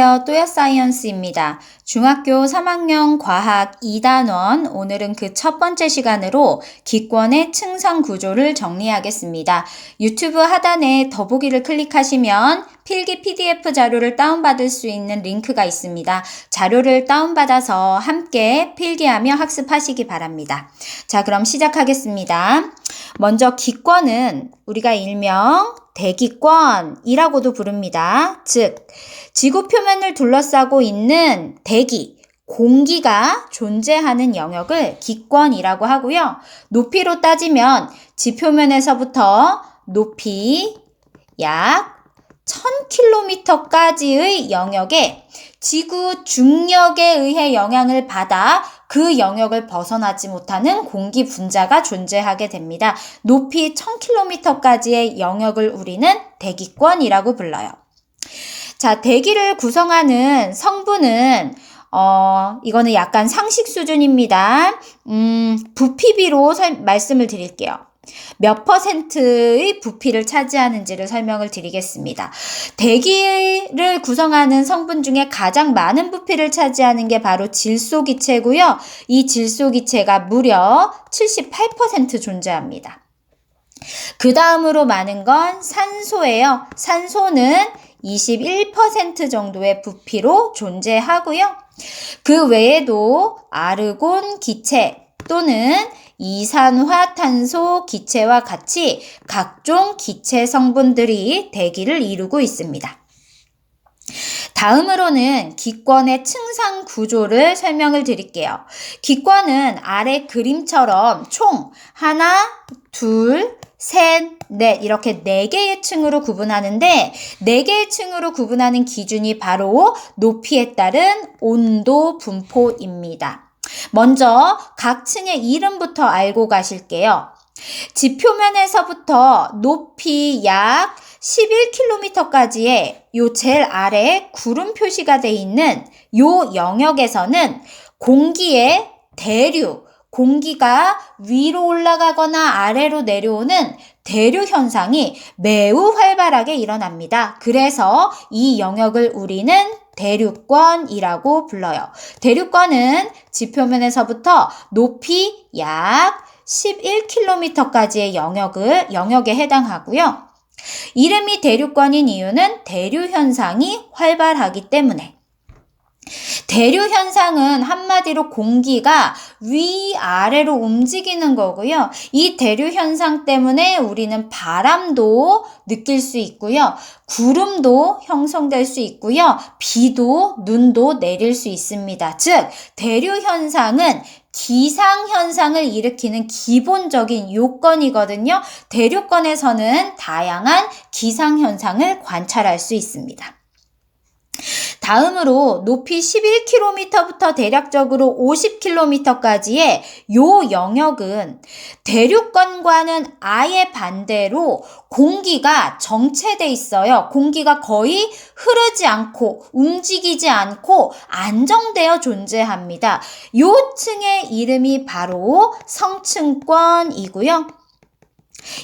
안녕하세요. 또야사이언스입니다. 중학교 3학년 과학 2단원 오늘은 그 첫 번째 시간으로 기권의 층상 구조를 정리하겠습니다. 유튜브 하단에 더보기를 클릭하시면 필기 PDF 자료를 다운받을 수 있는 링크가 있습니다. 자료를 다운받아서 함께 필기하며 학습하시기 바랍니다. 자, 그럼 시작하겠습니다. 먼저 기권은 우리가 일명 대기권이라고도 부릅니다. 즉, 지구 표면을 둘러싸고 있는 대기, 공기가 존재하는 영역을 기권이라고 하고요. 높이로 따지면 지표면에서부터 높이 약 1000km까지의 영역에 지구 중력에 의해 영향을 받아 그 영역을 벗어나지 못하는 공기 분자가 존재하게 됩니다. 높이 1000km까지의 영역을 우리는 대기권이라고 불러요. 자, 대기를 구성하는 성분은 이거는 약간 상식 수준입니다. 부피비로 말씀을 드릴게요. 몇 퍼센트의 부피를 차지하는지를 설명을 드리겠습니다. 대기를 구성하는 성분 중에 가장 많은 부피를 차지하는 게 바로 질소기체고요. 이 질소기체가 무려 78% 존재합니다. 그 다음으로 많은 건 산소예요. 산소는 21% 정도의 부피로 존재하고요. 그 외에도 아르곤 기체 또는 이산화탄소 기체와 같이 각종 기체 성분들이 대기를 이루고 있습니다. 다음으로는 기권의 층상 구조를 설명을 드릴게요. 기권은 아래 그림처럼 총 하나, 둘, 셋, 넷 이렇게 4개의 층으로 구분하는데 4개의 층으로 구분하는 기준이 바로 높이에 따른 온도 분포입니다. 먼저 각 층의 이름부터 알고 가실게요. 지표면에서부터 높이 약 11km까지의 요 제일 아래에 구름 표시가 돼 있는 요 영역에서는 공기의 대류, 공기가 위로 올라가거나 아래로 내려오는 대류 현상이 매우 활발하게 일어납니다. 그래서 이 영역을 우리는 대류권이라고 불러요. 대류권은 지표면에서부터 높이 약 11km까지의 영역에 해당하고요. 이름이 대류권인 이유는 대류 현상이 활발하기 때문에. 대류 현상은 한마디로 공기가 위아래로 움직이는 거고요. 이 대류 현상 때문에 우리는 바람도 느낄 수 있고요. 구름도 형성될 수 있고요. 비도 눈도 내릴 수 있습니다. 즉, 대류 현상은 기상현상을 일으키는 기본적인 요건이거든요. 대류권에서는 다양한 기상현상을 관찰할 수 있습니다. 다음으로 높이 11km부터 대략적으로 50km까지의 요 영역은 대류권과는 아예 반대로 공기가 정체돼 있어요. 공기가 거의 흐르지 않고 움직이지 않고 안정되어 존재합니다. 요 층의 이름이 바로 성층권이고요.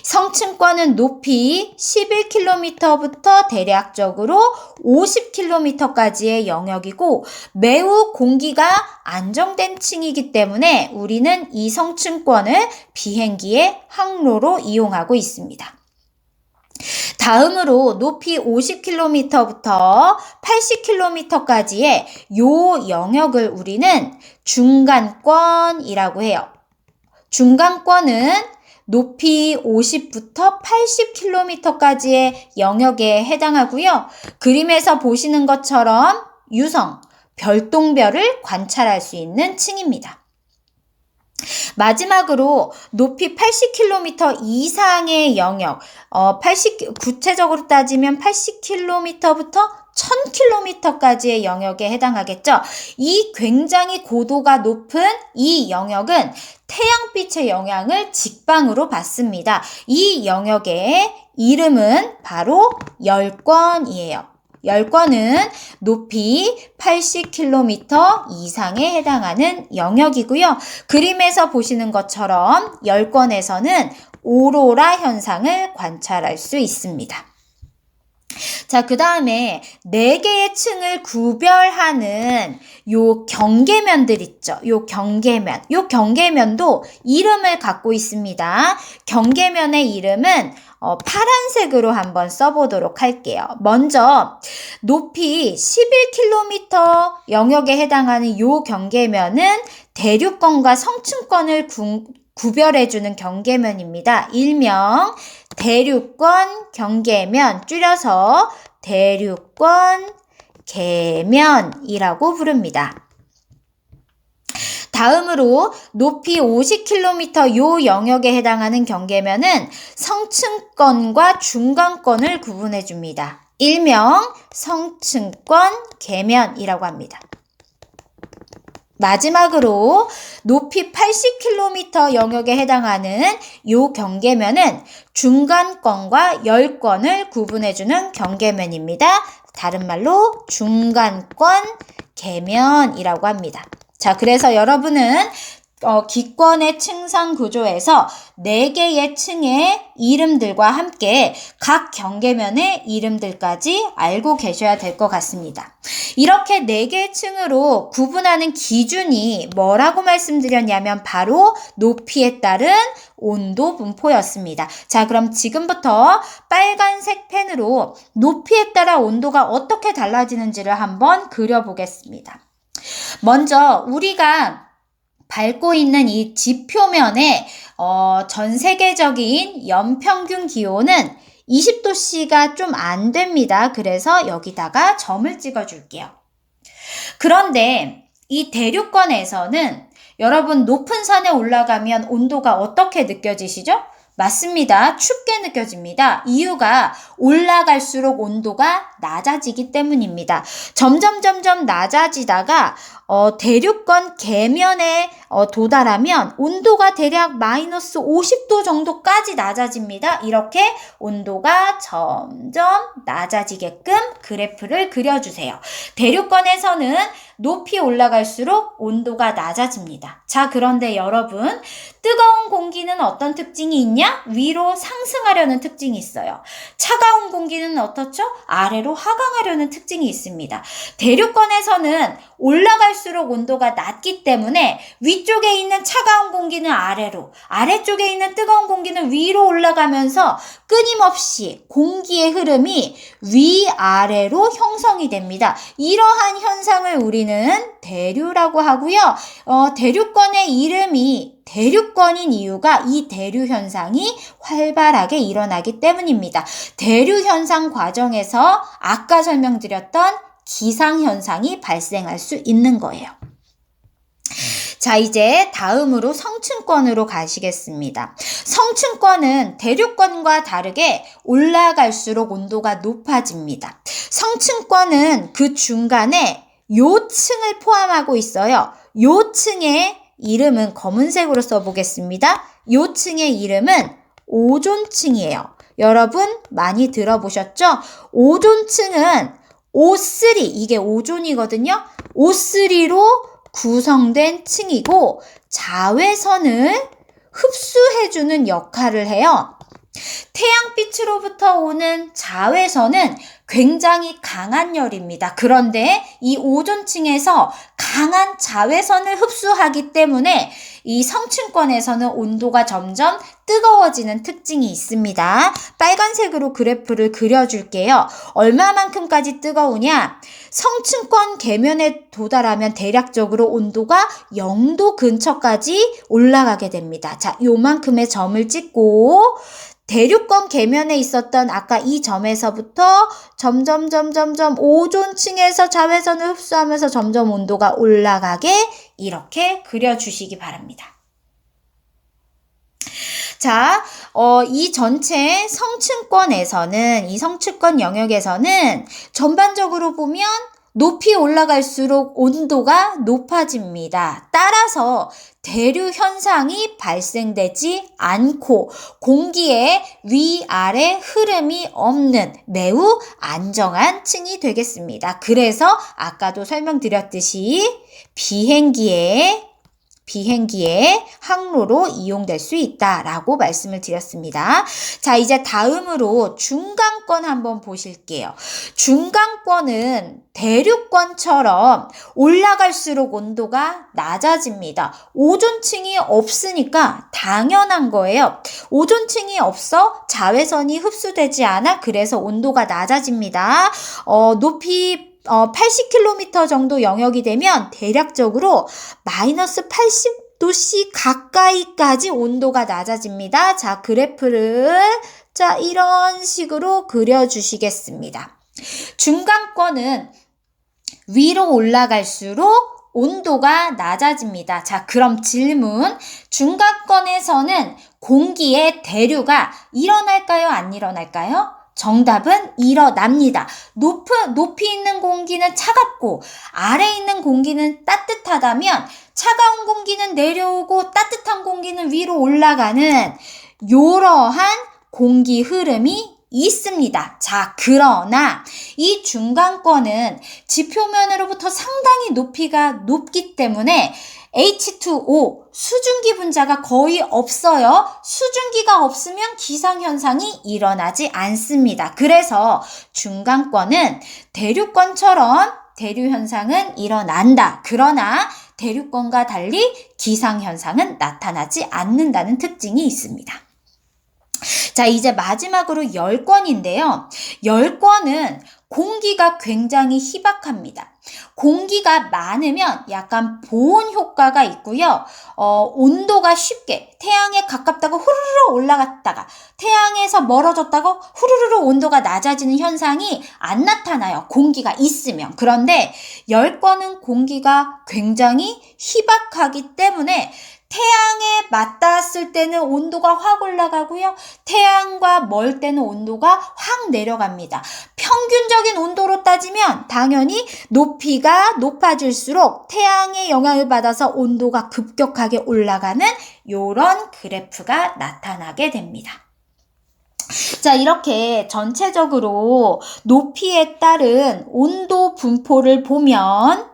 성층권은 높이 11km부터 대략적으로 50km까지의 영역이고 매우 공기가 안정된 층이기 때문에 우리는 이 성층권을 비행기의 항로로 이용하고 있습니다. 다음으로 높이 50km부터 80km까지의 요 영역을 우리는 중간권이라고 해요. 중간권은 높이 50부터 80km까지의 영역에 해당하고요. 그림에서 보시는 것처럼 유성, 별똥별을 관찰할 수 있는 층입니다. 마지막으로 높이 80km 이상의 영역, 구체적으로 따지면 80km부터 1000km까지의 영역에 해당하겠죠. 이 굉장히 고도가 높은 이 영역은 태양빛의 영향을 직방으로 받습니다. 이 영역의 이름은 바로 열권이에요. 열권은 높이 80km 이상에 해당하는 영역이고요. 그림에서 보시는 것처럼 열권에서는 오로라 현상을 관찰할 수 있습니다. 자, 그 다음에 4개의 층을 구별하는 요 경계면들 있죠. 요 경계면도 이름을 갖고 있습니다. 경계면의 이름은 파란색으로 한번 써보도록 할게요. 먼저 높이 11km 영역에 해당하는 요 경계면은 대륙권과 성층권을 구별해주는 경계면입니다. 일명 대륙권 경계면, 줄여서 대륙권 계면이라고 부릅니다. 다음으로 높이 50km 요 영역에 해당하는 경계면은 성층권과 중간권을 구분해 줍니다. 일명 성층권 계면이라고 합니다. 마지막으로 높이 80km 영역에 해당하는 요 경계면은 중간권과 열권을 구분해주는 경계면입니다. 다른 말로 중간권 계면이라고 합니다. 자, 그래서 여러분은 기권의 층상 구조에서 4개의 층의 이름들과 함께 각 경계면의 이름들까지 알고 계셔야 될 것 같습니다. 이렇게 4개의 층으로 구분하는 기준이 뭐라고 말씀드렸냐면 바로 높이에 따른 온도 분포였습니다. 자, 그럼 지금부터 빨간색 펜으로 높이에 따라 온도가 어떻게 달라지는지를 한번 그려보겠습니다. 먼저 우리가 밟고 있는 이 지표면에 전 세계적인 연평균 기온은 20도씨가 좀 안 됩니다. 그래서 여기다가 점을 찍어 줄게요. 그런데 이 대륙권에서는 여러분 높은 산에 올라가면 온도가 어떻게 느껴지시죠? 맞습니다. 춥게 느껴집니다. 이유가 올라갈수록 온도가 낮아지기 때문입니다. 점점 낮아지다가 대륙권 계면에 도달하면 온도가 대략 마이너스 50도 정도까지 낮아집니다. 이렇게 온도가 점점 낮아지게끔 그래프를 그려주세요. 대륙권에서는 높이 올라갈수록 온도가 낮아집니다. 자, 그런데 여러분, 뜨거운 공기는 어떤 특징이 있냐? 위로 상승하려는 특징이 있어요. 차가운 공기는 어떻죠? 아래로 하강하려는 특징이 있습니다. 대륙권에서는 올라갈수록 온도가 낮기 때문에 위쪽에 있는 차가운 공기는 아래로, 아래쪽에 있는 뜨거운 공기는 위로 올라가면서 끊임없이 공기의 흐름이 위아래로 형성이 됩니다. 이러한 현상을 우리는 대류라고 하고요. 대륙권의 이름이 대륙권인 이유가 이 대류 현상이 활발하게 일어나기 때문입니다. 대류 현상 과정에서 아까 설명드렸던 기상현상이 발생할 수 있는 거예요. 자, 이제 다음으로 성층권으로 가시겠습니다. 성층권은 대륙권과 다르게 올라갈수록 온도가 높아집니다. 성층권은 그 중간에 요 층을 포함하고 있어요. 요 층의 이름은 검은색으로 써보겠습니다. 요 층의 이름은 오존층이에요. 여러분 많이 들어보셨죠? 오존층은 O3, 이게 오존이거든요. O3로 구성된 층이고 자외선을 흡수해주는 역할을 해요. 태양빛으로부터 오는 자외선은 굉장히 강한 열입니다. 그런데 이 오존층에서 강한 자외선을 흡수하기 때문에 이 성층권에서는 온도가 점점 뜨거워지는 특징이 있습니다. 빨간색으로 그래프를 그려줄게요. 얼마만큼까지 뜨거우냐? 성층권 계면에 도달하면 대략적으로 온도가 0도 근처까지 올라가게 됩니다. 자, 요만큼의 점을 찍고 대륙권 계면에 있었던 아까 이 점에서부터 점점 오존층에서 자외선을 흡수하면서 점점 온도가 올라가게 이렇게 그려주시기 바랍니다. 자, 이 전체 성층권에서는, 이 성층권 영역에서는 전반적으로 보면 높이 올라갈수록 온도가 높아집니다. 따라서 대류 현상이 발생되지 않고 공기의 위아래 흐름이 없는 매우 안정한 층이 되겠습니다. 그래서 아까도 설명드렸듯이 비행기에 비행기의 항로로 이용될 수 있다라고 말씀을 드렸습니다. 자, 이제 다음으로 중간권 한번 보실게요. 중간권은 대륙권처럼 올라갈수록 온도가 낮아집니다. 오존층이 없으니까 당연한 거예요. 오존층이 없어 자외선이 흡수되지 않아 그래서 온도가 낮아집니다. 높이 80km 정도 영역이 되면 대략적으로 마이너스 80도씨 가까이까지 온도가 낮아집니다. 자, 그래프를 이런 식으로 그려주시겠습니다. 중간권은 위로 올라갈수록 온도가 낮아집니다. 자, 그럼 질문. 중간권에서는 공기의 대류가 일어날까요? 안 일어날까요? 정답은 일어납니다. 높이 있는 공기는 차갑고 아래에 있는 공기는 따뜻하다면 차가운 공기는 내려오고 따뜻한 공기는 위로 올라가는 이러한 공기 흐름이 있습니다. 자, 그러나 이 중간권은 지표면으로부터 상당히 높이가 높기 때문에 H2O, 수증기 분자가 거의 없어요. 수증기가 없으면 기상현상이 일어나지 않습니다. 그래서 중간권은 대륙권처럼 대류현상은 일어난다. 그러나 대륙권과 달리 기상현상은 나타나지 않는다는 특징이 있습니다. 자, 이제 마지막으로 열권인데요. 열권은 공기가 굉장히 희박합니다. 공기가 많으면 약간 보온 효과가 있고요. 온도가 쉽게 태양에 가깝다고 후루루 올라갔다가 태양에서 멀어졌다고 후루루 온도가 낮아지는 현상이 안 나타나요. 공기가 있으면. 그런데 열권은 공기가 굉장히 희박하기 때문에 태양에 맞닿았을 때는 온도가 확 올라가고요. 태양과 멀 때는 온도가 확 내려갑니다. 평균적인 온도로 따지면 당연히 높이가 높아질수록 태양의 영향을 받아서 온도가 급격하게 올라가는 이런 그래프가 나타나게 됩니다. 자, 이렇게 전체적으로 높이에 따른 온도 분포를 보면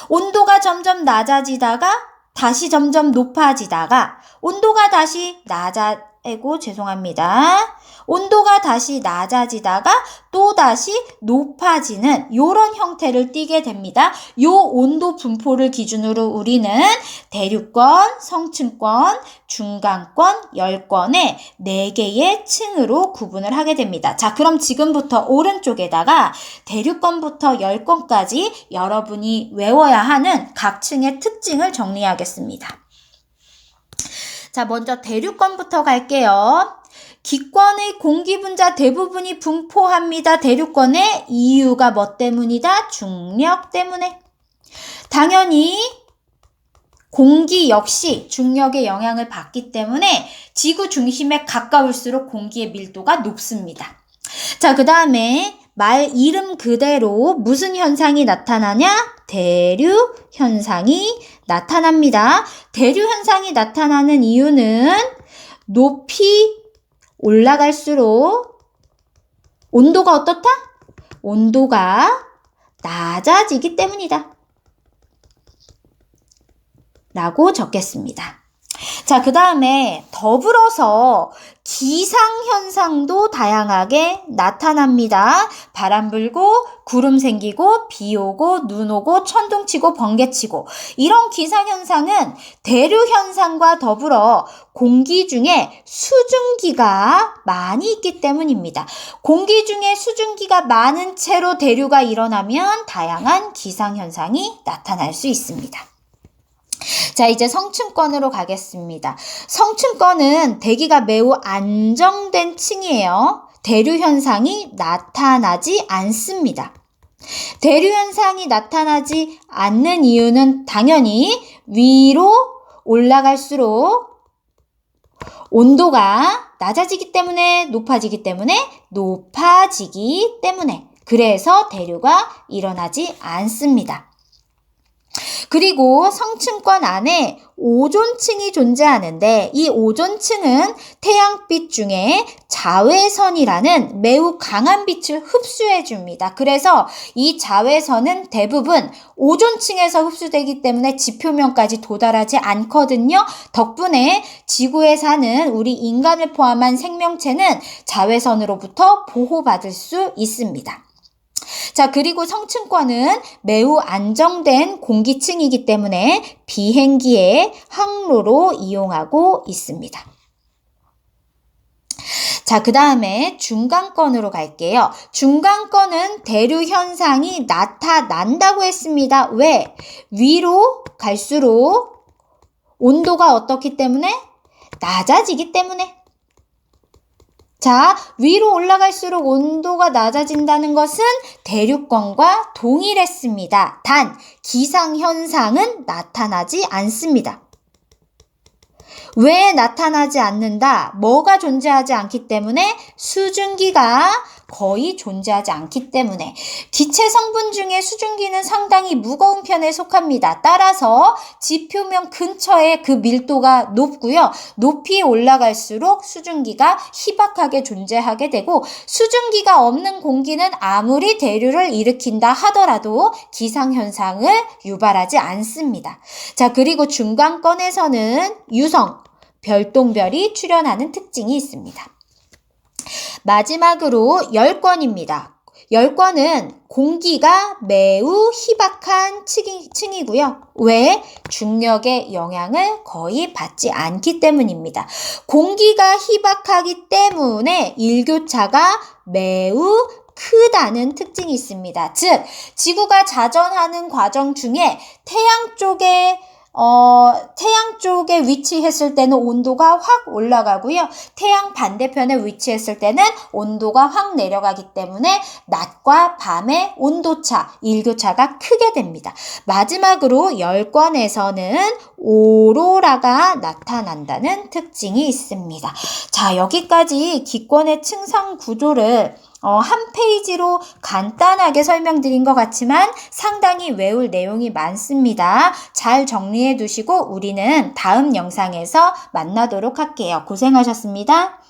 온도가 점점 낮아지다가 다시 점점 높아지다가 온도가 다시 온도가 다시 낮아지다가 또 다시 높아지는 이런 형태를 띠게 됩니다. 요 온도 분포를 기준으로 우리는 대륙권, 성층권, 중간권, 열권의 4개의 층으로 구분을 하게 됩니다. 자, 그럼 지금부터 오른쪽에다가 대륙권부터 열권까지 여러분이 외워야 하는 각 층의 특징을 정리하겠습니다. 자, 먼저 대륙권부터 갈게요. 기권의 공기 분자 대부분이 분포합니다. 대륙권의 이유가 뭐 때문이다? 중력 때문에. 당연히 공기 역시 중력의 영향을 받기 때문에 지구 중심에 가까울수록 공기의 밀도가 높습니다. 자, 그 다음에 말 이름 그대로 무슨 현상이 나타나냐? 대류 현상이 나타납니다. 대류 현상이 나타나는 이유는 높이 올라갈수록 온도가 어떻다? 온도가 낮아지기 때문이다. 라고 적겠습니다. 자, 그 다음에 더불어서 기상현상도 다양하게 나타납니다. 바람 불고 구름 생기고 비 오고 눈 오고 천둥 치고 번개 치고 이런 기상현상은 대류현상과 더불어 공기 중에 수증기가 많이 있기 때문입니다. 공기 중에 수증기가 많은 채로 대류가 일어나면 다양한 기상현상이 나타날 수 있습니다. 자, 이제 성층권으로 가겠습니다. 성층권은 대기가 매우 안정된 층이에요. 대류 현상이 나타나지 않습니다. 대류 현상이 나타나지 않는 이유는 당연히 위로 올라갈수록 온도가 낮아지기 때문에 높아지기 때문에 그래서 대류가 일어나지 않습니다. 그리고 성층권 안에 오존층이 존재하는데 이 오존층은 태양빛 중에 자외선이라는 매우 강한 빛을 흡수해 줍니다. 그래서 이 자외선은 대부분 오존층에서 흡수되기 때문에 지표면까지 도달하지 않거든요. 덕분에 지구에 사는 우리 인간을 포함한 생명체는 자외선으로부터 보호받을 수 있습니다. 자, 그리고 성층권은 매우 안정된 공기층이기 때문에 비행기의 항로로 이용하고 있습니다. 자, 그 다음에 중간권으로 갈게요. 중간권은 대류 현상이 나타난다고 했습니다. 왜? 위로 갈수록 온도가 어떻기 때문에? 낮아지기 때문에. 자, 위로 올라갈수록 온도가 낮아진다는 것은 대류권과 동일했습니다. 단, 기상현상은 나타나지 않습니다. 왜 나타나지 않는다? 뭐가 존재하지 않기 때문에? 수증기가 거의 존재하지 않기 때문에. 기체 성분 중에 수증기는 상당히 무거운 편에 속합니다. 따라서 지표면 근처에 그 밀도가 높고요. 높이 올라갈수록 수증기가 희박하게 존재하게 되고 수증기가 없는 공기는 아무리 대류를 일으킨다 하더라도 기상현상을 유발하지 않습니다. 자, 그리고 중간권에서는 유성, 별똥별이 출현하는 특징이 있습니다. 마지막으로 열권입니다. 열권은 공기가 매우 희박한 층이고요. 왜? 중력의 영향을 거의 받지 않기 때문입니다. 공기가 희박하기 때문에 일교차가 매우 크다는 특징이 있습니다. 즉, 지구가 자전하는 과정 중에 태양 쪽에 위치했을 때는 온도가 확 올라가고요. 태양 반대편에 위치했을 때는 온도가 확 내려가기 때문에 낮과 밤의 온도차, 일교차가 크게 됩니다. 마지막으로 열권에서는 오로라가 나타난다는 특징이 있습니다. 자, 여기까지 기권의 층상 구조를 한 페이지로 간단하게 설명드린 것 같지만 상당히 외울 내용이 많습니다. 잘 정리해 두시고 우리는 다음 영상에서 만나도록 할게요. 고생하셨습니다.